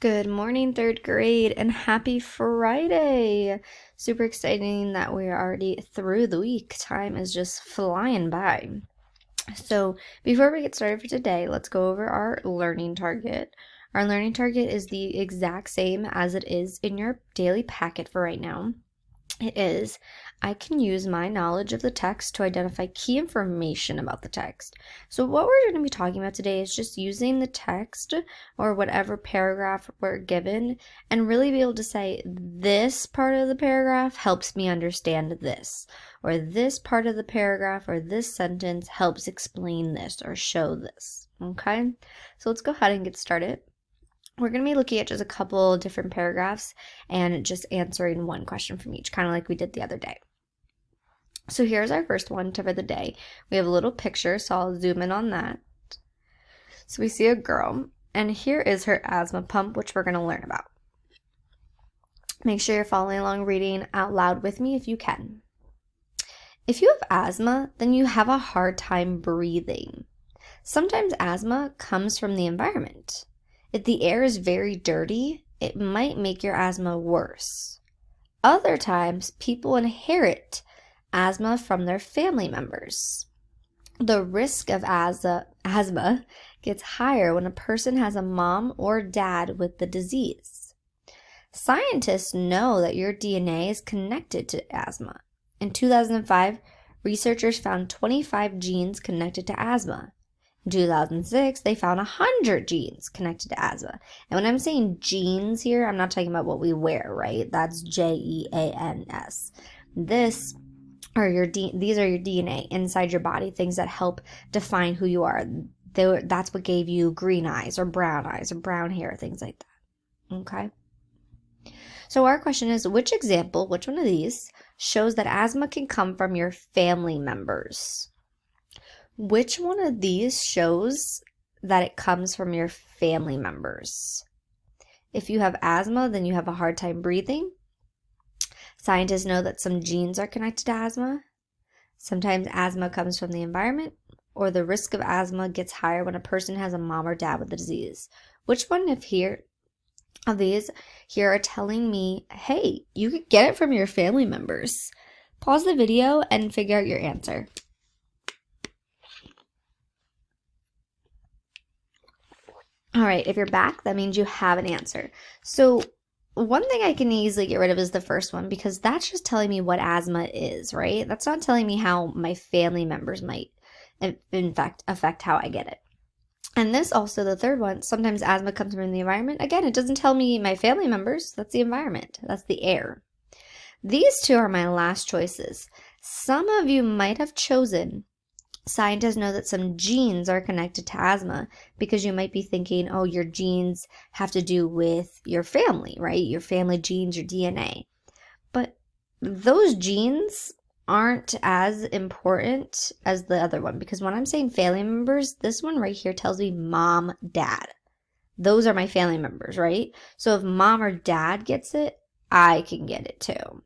Good morning, third grade, and happy Friday! Super exciting that we're already through the week. Time is just flying by. So, before we get started for today, let's go over our learning target. Our learning target is the exact same as it is in your daily packet for right now. It is, I can use my knowledge of the text to identify key information about the text. So what we're going to be talking about today is just using the text or whatever paragraph we're given and really be able to say, this part of the paragraph helps me understand this, or this part of the paragraph or this sentence helps explain this or show this. Okay, so let's go ahead and get started. We're going to be looking at just a couple different paragraphs and just answering one question from each, kind of like we did the other day. So here's our first one for the day. We have a little picture, so I'll zoom in on that. So we see a girl, and here is her asthma pump, which we're going to learn about. Make sure you're following along reading out loud with me if you can. If you have asthma, then you have a hard time breathing. Sometimes asthma comes from the environment. If the air is very dirty, it might make your asthma worse. Other times, people inherit asthma from their family members. The risk of asthma gets higher when a person has a mom or dad with the disease. Scientists know that your DNA is connected to asthma. In 2005, researchers found 25 genes connected to asthma. In 2006, they found 100 genes connected to asthma. And when I'm saying genes here, I'm not talking about what we wear, right? That's Geans. These are your DNA inside your body, things that help define who you are. That's what gave you green eyes or brown brown hair, things like that. Okay? So our question is, which one of these shows that asthma can come from your family members? Which one of these shows that it comes from your family members? If you have asthma, then you have a hard time breathing. Scientists know that some genes are connected to asthma. Sometimes asthma comes from the environment, or the risk of asthma gets higher when a person has a mom or dad with the disease. Which one of these are telling me, hey, you could get it from your family members? Pause the video and figure out your answer. All right, if you're back, that means you have an answer. So one thing I can easily get rid of is the first one, because that's just telling me what asthma is, right? That's not telling me how my family members might, in fact, affect how I get it. And this also, the third one, sometimes asthma comes from the environment. Again, it doesn't tell me my family members. That's the environment. That's the air. These two are my last choices. Some of you might have chosen, scientists know that some genes are connected to asthma, because you might be thinking, oh, your genes have to do with your family, right? Your family genes, your DNA. But those genes aren't as important as the other one, because when I'm saying family members, this one right here tells me mom, dad. Those are my family members, right? So if mom or dad gets it, I can get it too.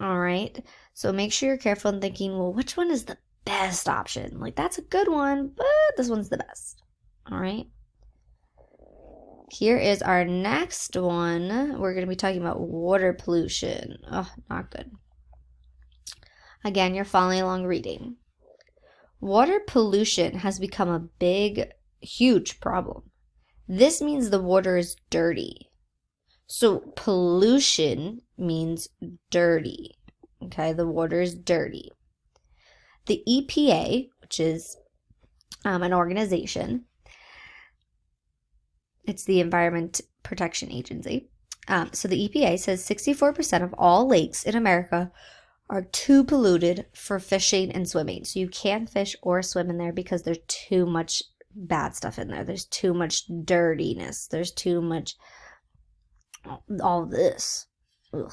All right. So make sure you're careful in thinking, well, which one is the best option? Like, that's a good one, but this one's the best. All right. Here is our next one. We're going to be talking about water pollution. Oh, not good. Again, you're following along reading. Water pollution has become a big, huge problem. This means the water is dirty. So pollution means dirty. Okay, the water is dirty. The EPA, which is an organization, it's the Environment Protection Agency. So the EPA says 64% of all lakes in America are too polluted for fishing and swimming. So you can't fish or swim in there because there's too much bad stuff in there. There's too much dirtiness. There's too much all this. Ugh.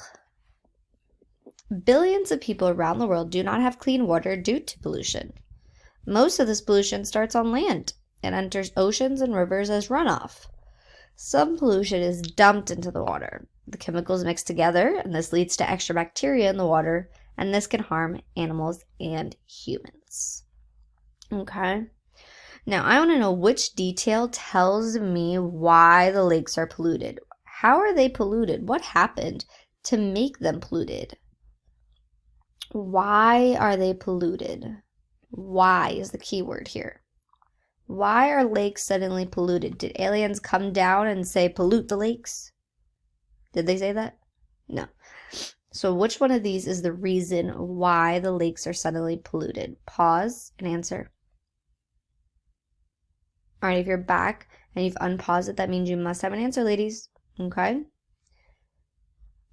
Billions of people around the world do not have clean water due to pollution. Most of this pollution starts on land and enters oceans and rivers as runoff. Some pollution is dumped into the water. The chemicals mix together, and this leads to extra bacteria in the water, and this can harm animals and humans. Okay? Now, I want to know which detail tells me why the lakes are polluted. How are they polluted? What happened to make them polluted? Why are they polluted? Why is the key word here. Why are lakes suddenly polluted? Did aliens come down and say, pollute the lakes? Did they say that? No. So which one of these is the reason why the lakes are suddenly polluted? Pause and answer. All right, if you're back and you've unpaused it, that means you must have an answer, ladies. Okay?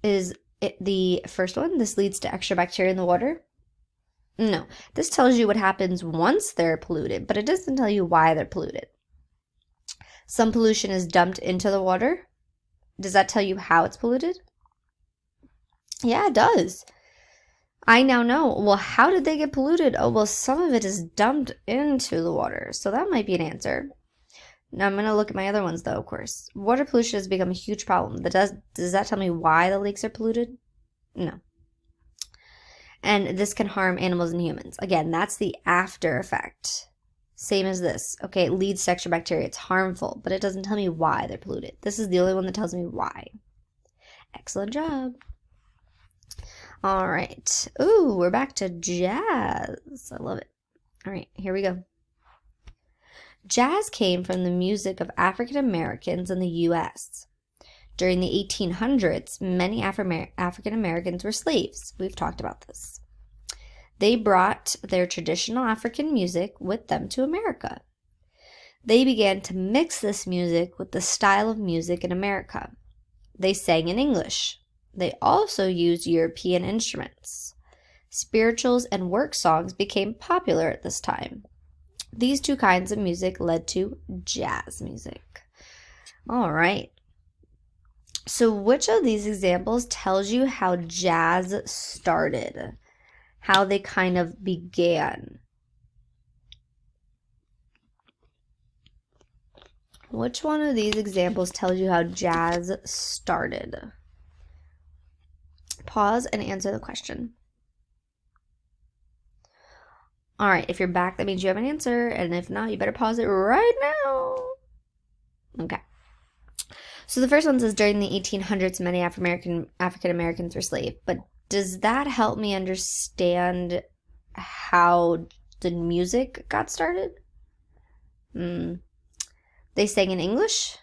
Is it the first one? This leads to extra bacteria in the water? No. This tells you what happens once they're polluted, but it doesn't tell you why they're polluted. Some pollution is dumped into the water. Does that tell you how it's polluted? Yeah, it does. I now know, well, how did they get polluted? Oh, well, some of it is dumped into the water, so that might be an answer. Now I'm going to look at my other ones, though, of course. Water pollution has become a huge problem. Does that tell me why the lakes are polluted? No. And this can harm animals and humans. Again, that's the after effect. Same as this. Okay, it leads to extra bacteria. It's harmful, but it doesn't tell me why they're polluted. This is the only one that tells me why. Excellent job. All right. Ooh, we're back to jazz. I love it. All right, here we go. Jazz came from the music of African Americans in the U.S. During the 1800s, many African Americans were slaves. We've talked about this. They brought their traditional African music with them to America. They began to mix this music with the style of music in America. They sang in English. They also used European instruments. Spirituals and work songs became popular at this time. These two kinds of music led to jazz music. All right. So which of these examples tells you how jazz started? How they kind of began? Which one of these examples tells you how jazz started? Pause and answer the question. All right, if you're back, that means you have an answer, and if not, you better pause it right now. Okay. So the first one says during the 1800s, many African Americans were slaves. But does that help me understand how the music got started? They sang in English?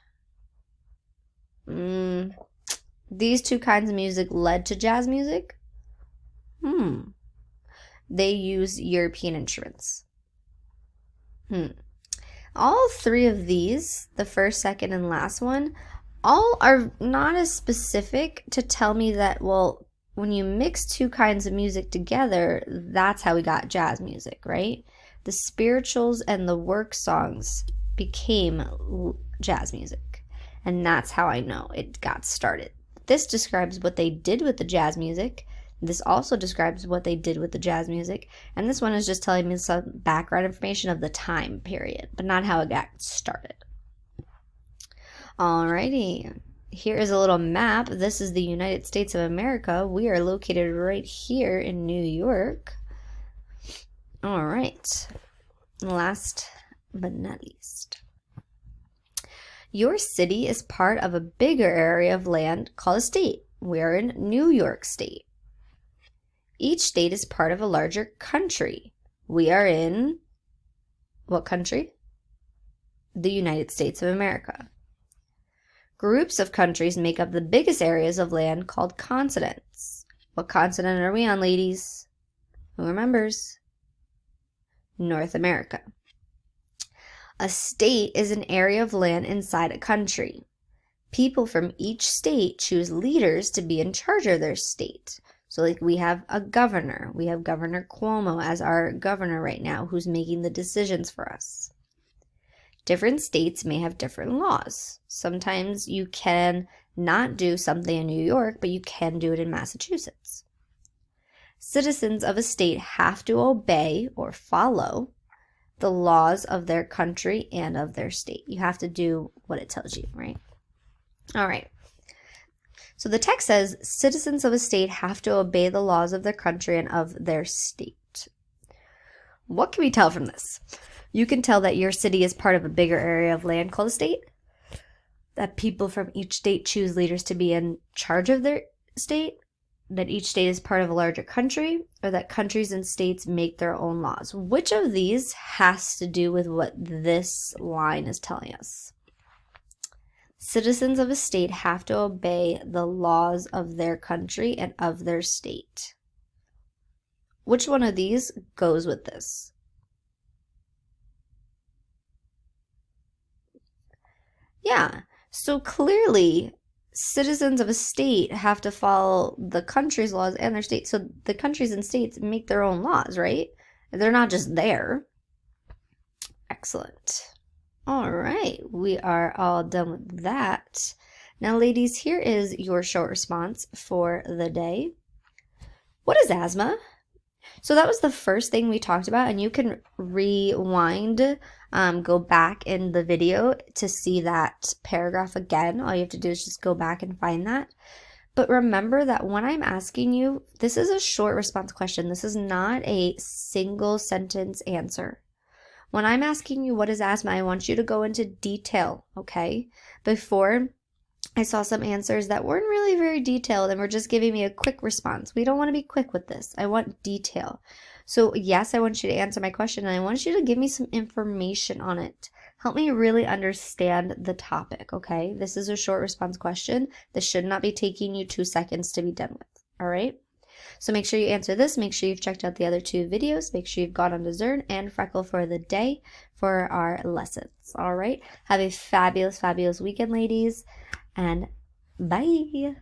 These two kinds of music led to jazz music? They use European instruments. All three of these, the first, second, and last one, all are not as specific to tell me that, well, when you mix two kinds of music together, that's how we got jazz music, right? The spirituals and the work songs became jazz music, and that's how I know it got started. This describes what they did with the jazz music. This also describes what they did with the jazz music, and this one is just telling me some background information of the time period, but not how it got started. Alrighty, here is a little map. This is the United States of America. We are located right here in New York. All right, last but not least. Your city is part of a bigger area of land called a state. We are in New York State. Each state is part of a larger country. We are in what country? The United States of America. Groups of countries make up the biggest areas of land called continents. What continent are we on, ladies? Who remembers? North America. A state is an area of land inside a country. People from each state choose leaders to be in charge of their state. So like we have a governor. We have Governor Cuomo as our governor right now who's making the decisions for us. Different states may have different laws. Sometimes you can not do something in New York, but you can do it in Massachusetts. Citizens of a state have to obey or follow the laws of their country and of their state. You have to do what it tells you, right? All right. So the text says, citizens of a state have to obey the laws of their country and of their state. What can we tell from this? You can tell that your city is part of a bigger area of land called a state, that people from each state choose leaders to be in charge of their state, that each state is part of a larger country, or that countries and states make their own laws. Which of these has to do with what this line is telling us? Citizens of a state have to obey the laws of their country and of their state. Which one of these goes with this? Yeah, so clearly citizens of a state have to follow the country's laws and their state. So the countries and states make their own laws, right? They're not just there. Excellent. All right, we are all done with that. Now, ladies, here is your short response for the day. What is asthma? So that was the first thing we talked about, and you can rewind, go back in the video to see that paragraph again. All you have to do is just go back and find that. But remember that when I'm asking you, this is a short response question. This is not a single sentence answer. When I'm asking you what is asthma, I want you to go into detail, okay? Before, I saw some answers that weren't really very detailed and were just giving me a quick response. We don't want to be quick with this. I want detail. So yes, I want you to answer my question, and I want you to give me some information on it. Help me really understand the topic, okay? This is a short response question. This should not be taking you 2 seconds to be done with, all right? So make sure you answer this. Make sure you've checked out the other 2 videos. Make sure you've gone on to Zern and Freckle for the day for our lessons, all right? Have a fabulous, fabulous weekend, ladies, and bye.